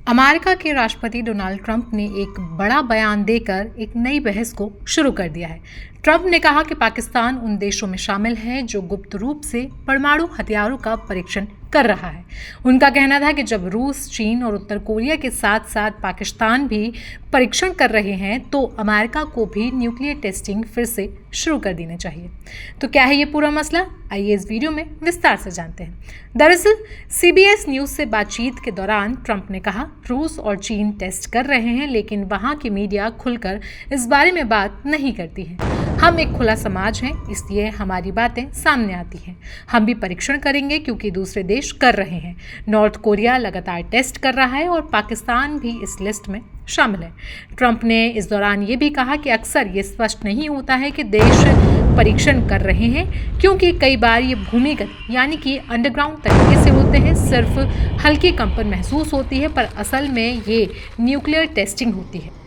America के राष्ट्रपति Donald Trump ने एक बड़ा बयान देकर एक नई बहस को शुरू कर दिया है। ट्रंप ने कहा कि पाकिस्तान उन देशों में शामिल है जो गुप्त रूप से परमाणु हथियारों का परीक्षण कर रहा है। उनका कहना था कि जब रूस, चीन और उत्तर कोरिया के साथ साथ पाकिस्तान भी परीक्षण कर रहे हैं तो अमेरिका को भी न्यूक्लियर टेस्टिंग फिर से शुरू कर देना चाहिए। तो क्या है ये पूरा मसला, आइए इस वीडियो में विस्तार से जानते हैं। दरअसल CBS न्यूज से बातचीत के दौरान ट्रंप ने कहा, रूस और चीन टेस्ट कर रहे हैं लेकिन वहां की मीडिया खुलकर इस बारे में बात नहीं करती है। हम एक खुला समाज हैं, इसलिए हमारी बातें सामने आती हैं। हम भी परीक्षण करेंगे क्योंकि दूसरे देश कर रहे हैं। नॉर्थ कोरिया लगातार टेस्ट कर रहा है और पाकिस्तान भी इस लिस्ट में शामिल है। ट्रंप ने इस दौरान ये भी कहा कि अक्सर ये स्पष्ट नहीं होता है कि देश परीक्षण कर रहे हैं क्योंकि कई बार ये भूमिगत यानी कि अंडरग्राउंड तरीके से होते हैं। सिर्फ हल्की कंपन महसूस होती है पर असल में ये न्यूक्लियर टेस्टिंग होती है।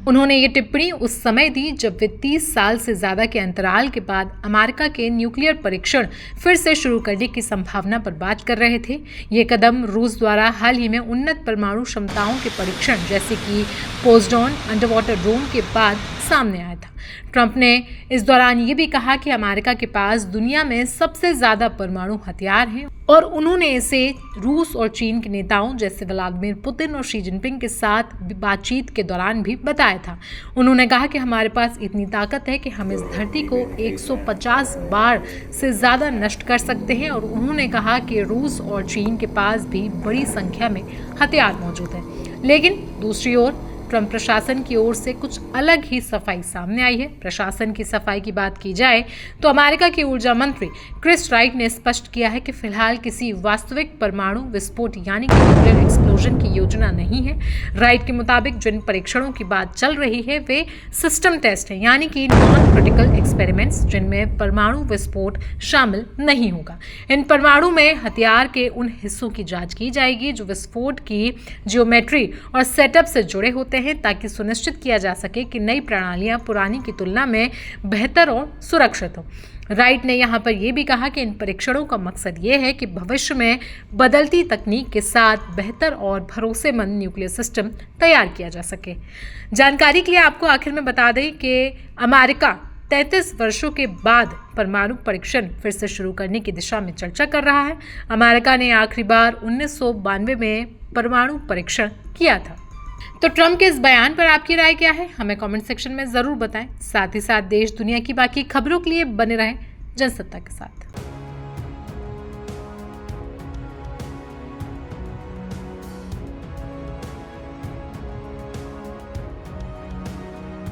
उन्होंने ये टिप्पणी उस समय दी जब वे 30 साल से ज्यादा के अंतराल के बाद अमेरिका के न्यूक्लियर परीक्षण फिर से शुरू करने की संभावना पर बात कर रहे थे। ये कदम रूस द्वारा हाल ही में उन्नत परमाणु क्षमताओं के परीक्षण जैसे कि पोजडॉन अंडर वाटर ड्रोन के बाद सामने आया था। ट्रंप ने इस दौरान ये भी कहा कि अमेरिका के पास दुनिया में सबसे ज्यादा परमाणु हथियार हैं और उन्होंने इसे रूस और चीन के नेताओं जैसे व्लादिमीर पुतिन और शी जिनपिंग के साथ बातचीत के दौरान भी बताया था। उन्होंने कहा कि हमारे पास इतनी ताकत है कि हम इस धरती को 150 बार से ज्यादा नष्ट कर सकते हैं और उन्होंने कहा कि रूस और चीन के पास भी बड़ी संख्या में हथियार मौजूद है। लेकिन दूसरी ओर ट्रंप प्रशासन की ओर से कुछ अलग ही सफाई सामने आई है। प्रशासन की सफाई की बात की जाए तो अमेरिका के ऊर्जा मंत्री क्रिस राइट ने स्पष्ट किया है कि फिलहाल किसी वास्तविक परमाणु विस्फोट यानी कि न्यूक्लियर एक्सप्लोजन की योजना नहीं है। राइट के मुताबिक जिन परीक्षणों की बात चल रही है वे सिस्टम टेस्ट हैं यानी कि नॉन क्रिटिकल एक्सपेरिमेंट्स जिनमें परमाणु विस्फोट शामिल नहीं होगा। इन परमाणु में हथियार के उन हिस्सों की जांच की जाएगी जो विस्फोट की जियोमेट्री और सेटअप से जुड़े होते हैं ताकि सुनिश्चित किया जा सके कि नई प्रणालियां पुरानी की तुलना में बेहतर और सुरक्षित हो। राइट ने यहां पर यह भी कहा कि इन परीक्षणों का मकसद ये है कि भविष्य में बदलती तकनीक के साथ बेहतर और भरोसेमंद न्यूक्लियर सिस्टम तैयार किया जा सके। जानकारी के लिए आपको आखिर में बता दें कि अमेरिका 33 वर्षों के बाद परमाणु परीक्षण फिर से शुरू करने की दिशा में चर्चा कर रहा है। अमेरिका ने आखिरी बार 1992 में परमाणु परीक्षण किया था। तो ट्रंप के इस बयान पर आपकी राय क्या है, हमें कमेंट सेक्शन में जरूर बताएं। साथ ही साथ देश दुनिया की बाकी खबरों के लिए बने रहें जनसत्ता के साथ।